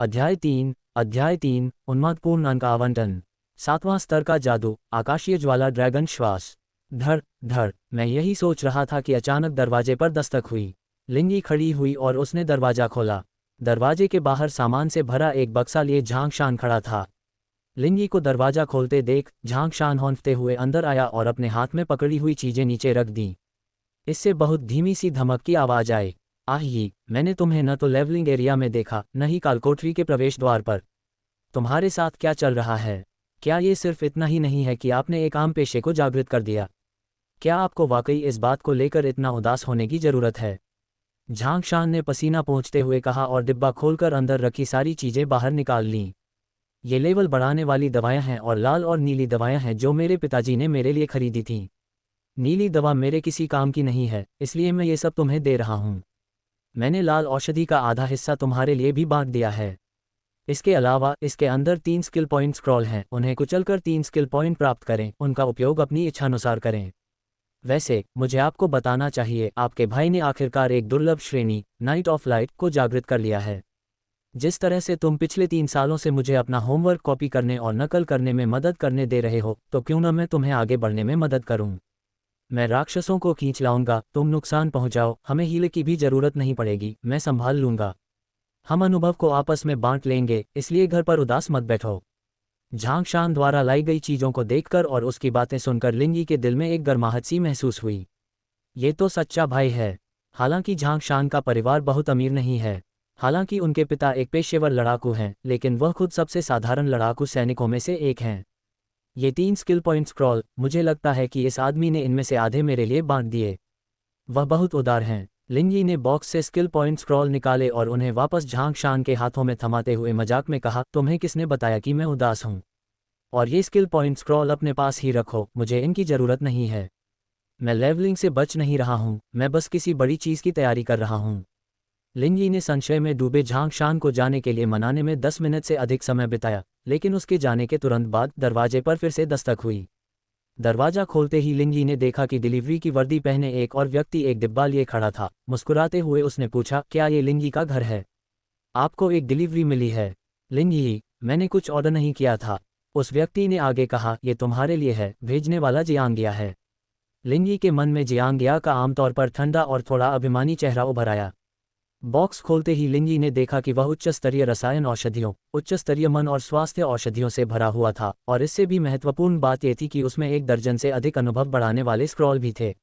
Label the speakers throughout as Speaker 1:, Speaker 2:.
Speaker 1: अध्याय 3 उन्मादपूर्ण अंक आवंटन। 7वां स्तर का जादू, आकाशीय ज्वाला ड्रैगन श्वास। धड़ धड़, मैं यही सोच रहा था कि अचानक दरवाजे पर दस्तक हुई। लिंगी खड़ी हुई और उसने दरवाजा खोला। दरवाजे के बाहर सामान से भरा एक बक्सा लिए झांगशान खड़ा था। लिंगी को दरवाजा खोलते देख झांगशान हौंफते हुए अंदर आया और अपने हाथ में पकड़ी हुई चीजें नीचे रख दी। इससे बहुत धीमी सी धमक की आवाज आई। आही, मैंने तुम्हें न तो लेवलिंग एरिया में देखा, न ही कालकोठरी के प्रवेश द्वार पर। तुम्हारे साथ क्या चल रहा है? क्या ये सिर्फ इतना ही नहीं है कि आपने एक आम पेशे को जागृत कर दिया? क्या आपको वाकई इस बात को लेकर इतना उदास होने की जरूरत है? झांगशान ने पसीना पोंछते हुए कहा और डिब्बा खोलकर अंदर रखी सारी चीजें बाहर निकाल लीं। ये लेवल बढ़ाने वाली दवाएं हैं और लाल और नीली दवाएं हैं जो मेरे पिताजी ने मेरे लिए खरीदी थीं। नीली दवा मेरे किसी काम की नहीं है, इसलिए मैं ये सब तुम्हें दे रहा हूँ। मैंने लाल औषधि का आधा हिस्सा तुम्हारे लिए भी बांट दिया है। इसके अलावा इसके अंदर 3 स्किल पॉइंट स्क्रॉल हैं, उन्हें कुचलकर 3 स्किल पॉइंट प्राप्त करें, उनका उपयोग अपनी इच्छानुसार करें। वैसे मुझे आपको बताना चाहिए, आपके भाई ने आखिरकार एक दुर्लभ श्रेणी, नाइट ऑफ लाइट, को जागृत कर लिया है। जिस तरह से तुम पिछले 3 सालों से मुझे अपना होमवर्क कॉपी करने और नकल करने में मदद करने दे रहे हो, तो क्यों न मैं तुम्हें आगे बढ़ने में मदद करूं। मैं राक्षसों को खींच लाऊंगा, तुम नुकसान पहुंचाओ, हमें हीले की भी जरूरत नहीं पड़ेगी, मैं संभाल लूंगा। हम अनुभव को आपस में बांट लेंगे, इसलिए घर पर उदास मत बैठो। झांगशान द्वारा लाई गई चीजों को देखकर और उसकी बातें सुनकर लिंगी के दिल में एक गर्माहट सी महसूस हुई। ये तो सच्चा भाई है। हालांकि झांगशान का परिवार बहुत अमीर नहीं है। हालांकि उनके पिता एक पेशेवर लड़ाकू हैं, लेकिन वह खुद सबसे साधारण लड़ाकू सैनिकों में से एक हैं। ये 3 स्किल पॉइंट स्क्रॉल, मुझे लगता है कि इस आदमी ने इनमें से आधे मेरे लिए बांट दिए। वह बहुत उदार हैं। लिंगी ने बॉक्स से स्किल पॉइंट स्क्रॉल निकाले और उन्हें वापस झांगशान के हाथों में थमाते हुए मजाक में कहा, तुम्हें किसने बताया कि मैं उदास हूँ? और ये स्किल पॉइंट स्क्रॉल अपने पास ही रखो, मुझे इनकी जरूरत नहीं है। मैं लेवलिंग से बच नहीं रहा हूँ, मैं बस किसी बड़ी चीज की तैयारी कर रहा हूँ। लिंगी ने संशय में डूबे झांगशान को जाने के लिए मनाने में 10 मिनट से अधिक समय बिताया, लेकिन उसके जाने के तुरंत बाद दरवाजे पर फिर से दस्तक हुई। दरवाजा खोलते ही लिंगी ने देखा कि डिलीवरी की वर्दी पहने एक और व्यक्ति एक डिब्बा लिए खड़ा था। मुस्कुराते हुए उसने पूछा, क्या ये लिंगी का घर है? आपको एक डिलीवरी मिली है। लिंगी, मैंने कुछ ऑर्डर नहीं किया था। उस व्यक्ति ने आगे कहा, ये तुम्हारे लिए है, भेजने वाला जियांगिया है। लिंगी के मन में जियांगिया का आमतौर पर ठंडा और थोड़ा अभिमानी चेहरा उभर आया। बॉक्स खोलते ही लिंगी ने देखा कि वह उच्च स्तरीय रसायन औषधियों, उच्च स्तरीय मन और स्वास्थ्य औषधियों से भरा हुआ था, और इससे भी महत्वपूर्ण बात यह थी कि उसमें 1 दर्जन से अधिक अनुभव बढ़ाने वाले स्क्रॉल भी थे।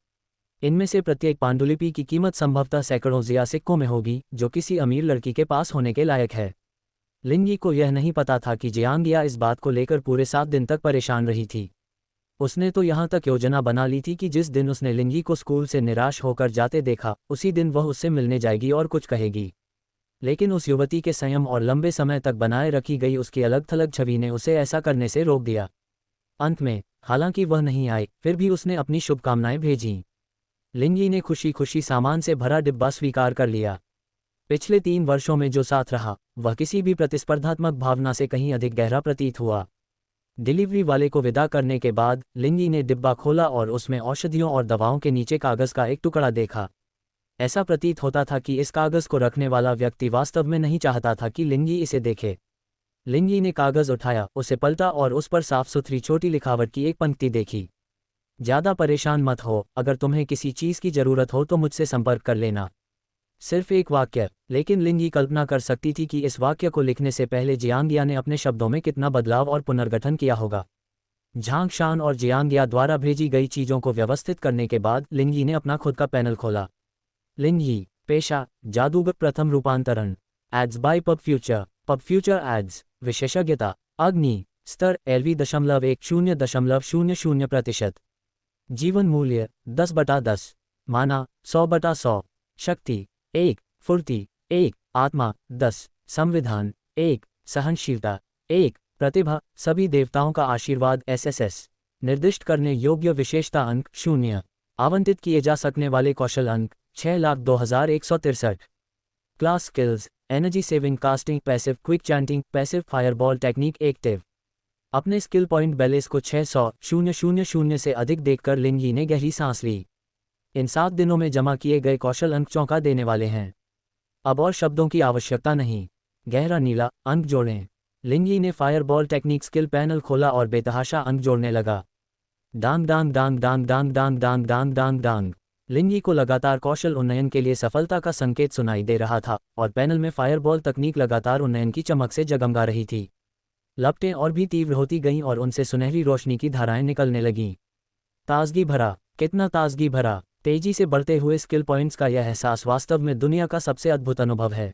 Speaker 1: इनमें से प्रत्येक पांडुलिपि की कीमत संभवतः सैकड़ों जिया सिक्कों में होगी, जो किसी अमीर लड़की के पास होने के लायक है। लिंगी को यह नहीं पता था कि जियांगिया इस बात को लेकर पूरे 7 दिन तक परेशान रही थी। उसने तो यहाँ तक योजना बना ली थी कि जिस दिन उसने लिंगी को स्कूल से निराश होकर जाते देखा, उसी दिन वह उससे मिलने जाएगी और कुछ कहेगी। लेकिन उस युवती के संयम और लंबे समय तक बनाए रखी गई उसकी अलग थलग छवि ने उसे ऐसा करने से रोक दिया। अंत में, हालांकि वह नहीं आई, फिर भी उसने अपनी शुभकामनाएं भेजीं। लिंगी ने खुशी खुशी सामान से भरा डिब्बा स्वीकार कर लिया। पिछले 3 वर्षों में जो साथ रहा, वह किसी भी प्रतिस्पर्धात्मक भावना से कहीं अधिक गहरा प्रतीत हुआ। डिलीवरी वाले को विदा करने के बाद लिंगी ने डिब्बा खोला और उसमें औषधियों और दवाओं के नीचे कागज का एक टुकड़ा देखा। ऐसा प्रतीत होता था कि इस कागज को रखने वाला व्यक्ति वास्तव में नहीं चाहता था कि लिंगी इसे देखे। लिंगी ने कागज उठाया, उसे पलटा और उस पर साफ सुथरी छोटी लिखावट की एक पंक्ति देखी। ज्यादा परेशान मत हो, अगर तुम्हें किसी चीज की जरूरत हो तो मुझसे संपर्क कर लेना। सिर्फ एक वाक्य, लेकिन लिंगी कल्पना कर सकती थी कि इस वाक्य को लिखने से पहले जियांगिया ने अपने शब्दों में कितना बदलाव और पुनर्गठन किया होगा। झांगशान और जियांगिया द्वारा भेजी गई चीजों को व्यवस्थित करने के बाद लिंगी ने अपना खुद का पैनल खोला। लिंगी, पेशा, जादूगर प्रथम रूपांतरण। Ads by pub future ads. विशेषज्ञता, अग्नि, स्तर LV.10.00%। जीवन मूल्य 10/10। माना 100/100। शक्ति 1, फुर्ती 1, आत्मा 10, संविधान 1, सहनशीलता 1, प्रतिभा, सभी देवताओं का आशीर्वाद SSS। निर्दिष्ट करने योग्य विशेषता अंक 0। आवंटित किए जा सकने वाले कौशल अंक 6,02,163। Class skills, energy saving casting, passive quick chanting, passive fireball technique, active. अपने स्किल पॉइंट बैलेंस को 600,000 से अधिक देखकर लिंगी ने गहरी सांस ली। इन 7 दिनों में जमा किए गए कौशल अंक चौंका देने वाले हैं। अब और शब्दों की आवश्यकता नहीं। गहरा नीला, अंक जोड़ें। लिंगी ने फायरबॉल टेक्निक स्किल पैनल खोला और बेतहाशा अंक जोड़ने लगा। डांग डांग डांग डांग डांग डांग डांग डांग डांग डांग। लिंगी को लगातार कौशल उन्नयन के लिए सफलता का संकेत सुनाई दे रहा था और पैनल में फायरबॉल तकनीक लगातार उन्नयन की चमक से जगमगा रही थी। लपटें और भी तीव्र होती गईं और उनसे सुनहरी रोशनी की धाराएं निकलने लगीं। ताजगी भरा, कितना ताजगी भरा। तेजी से बढ़ते हुए स्किल पॉइंट्स का यह एहसास वास्तव में दुनिया का सबसे अद्भुत अनुभव है।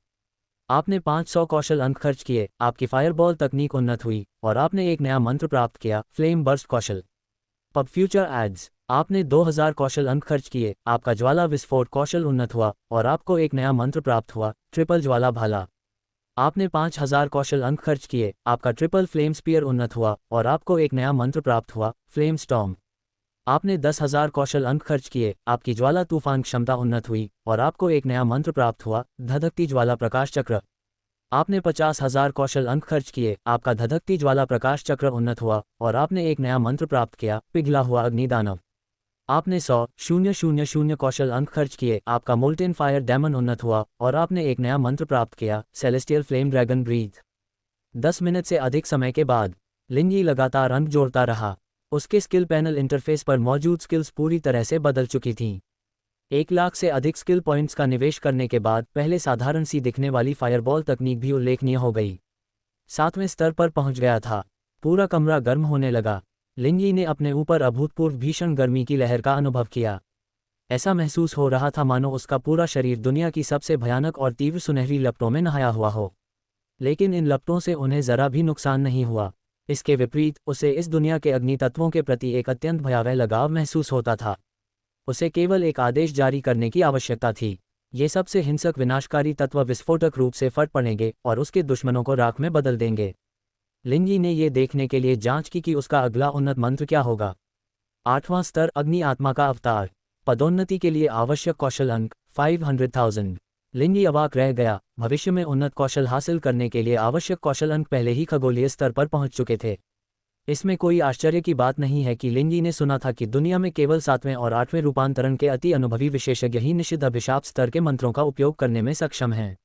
Speaker 1: आपने 500 कौशल अंक खर्च किए, आपकी फायरबॉल तकनीक उन्नत हुई और आपने एक नया मंत्र प्राप्त किया, फ्लेम बर्स्ट कौशल। पब फ्यूचर एड्स। आपने 2000 कौशल अंक खर्च किए, आपका ज्वाला विस्फोट कौशल उन्नत हुआ और आपको एक नया मंत्र प्राप्त हुआ, ट्रिपल ज्वाला भाला। आपने 5000 कौशल अंक खर्च किए, आपका ट्रिपल फ्लेम स्पीयर उन्नत हुआ और आपको एक नया मंत्र प्राप्त हुआ, फ्लेम स्टॉर्म। आपने 10,000 कौशल अंक खर्च किए, आपकी ज्वाला तूफान क्षमता उन्नत हुई और आपको एक नया मंत्र प्राप्त हुआ, धधकती ज्वाला प्रकाश चक्र। आपने 50,000 कौशल अंक खर्च किए, आपका धधकती ज्वाला प्रकाश चक्र उन्नत हुआ और आपने एक नया मंत्र प्राप्त किया, पिघला हुआ अग्निदानव। आपने 100,000 कौशल अंक खर्च किए, आपका मोल्टेन फायर डेमन उन्नत हुआ और आपने एक नया मंत्र प्राप्त किया, celestial flame dragon breath. 10 minute से अधिक समय के बाद लिंगी लगातार अंक जोड़ता रहा। उसके स्किल पैनल इंटरफेस पर मौजूद स्किल्स पूरी तरह से बदल चुकी थीं। 1 लाख से अधिक स्किल पॉइंट्स का निवेश करने के बाद पहले साधारण सी दिखने वाली फायरबॉल तकनीक भी उल्लेखनीय हो गई। 7वें स्तर पर पहुंच गया था। पूरा कमरा गर्म होने लगा। लिंगी ने अपने ऊपर अभूतपूर्व भीषण गर्मी की लहर का अनुभव किया। ऐसा महसूस हो रहा था मानो उसका पूरा शरीर दुनिया की सबसे भयानक और तीव्र सुनहरी लपटों में नहाया हुआ हो। लेकिन इन लपटों से उन्हें जरा भी नुकसान नहीं हुआ। इसके विपरीत उसे इस दुनिया के अग्नि तत्वों के प्रति एक अत्यंत भयावह लगाव महसूस होता था। उसे केवल एक आदेश जारी करने की आवश्यकता थी। ये सबसे हिंसक विनाशकारी तत्व विस्फोटक रूप से फट पड़ेंगे और उसके दुश्मनों को राख में बदल देंगे। लिंगी ने ये देखने के लिए जांच की कि उसका अगला उन्नत मंत्र क्या होगा। 8वां स्तर, अग्नि आत्मा का अवतार। पदोन्नति के लिए आवश्यक कौशल अंक 500,000। लिंगी अवाक रह गया। भविष्य में उन्नत कौशल हासिल करने के लिए आवश्यक कौशल अंक पहले ही खगोलीय स्तर पर पहुंच चुके थे। इसमें कोई आश्चर्य की बात नहीं है कि लिंगी ने सुना था कि दुनिया में केवल 7वें और 8वें रूपांतरण के अति अनुभवी विशेषज्ञ ही निषिद्ध अभिशाप स्तर के मंत्रों का उपयोग करने में सक्षम हैं।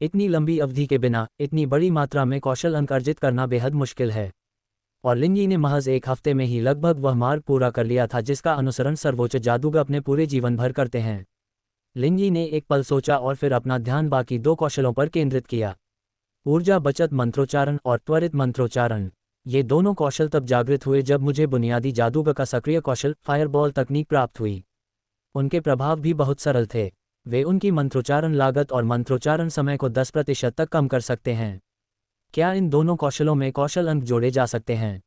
Speaker 1: इतनी लंबी अवधि के बिना इतनी बड़ी मात्रा में कौशल अंक अर्जित करना बेहद मुश्किल है। और लिंगी ने महज 1 हफ्ते में ही लगभग वह मार्ग पूरा कर लिया था जिसका अनुसरण सर्वोच्च जादूगर अपने पूरे जीवन भर करते हैं। लिंगी ने एक पल सोचा और फिर अपना ध्यान बाकी 2 कौशलों पर केंद्रित किया, ऊर्जा बचत मंत्रोच्चारण और त्वरित मंत्रोच्चारण। ये दोनों कौशल तब जागृत हुए जब मुझे बुनियादी जादूगर का सक्रिय कौशल फायरबॉल तकनीक प्राप्त हुई। उनके प्रभाव भी बहुत सरल थे। वे उनकी मंत्रोच्चारण लागत और मंत्रोच्चारण समय को 10% तक कम कर सकते हैं। क्या इन दोनों कौशलों में कौशल अंक जोड़े जा सकते हैं?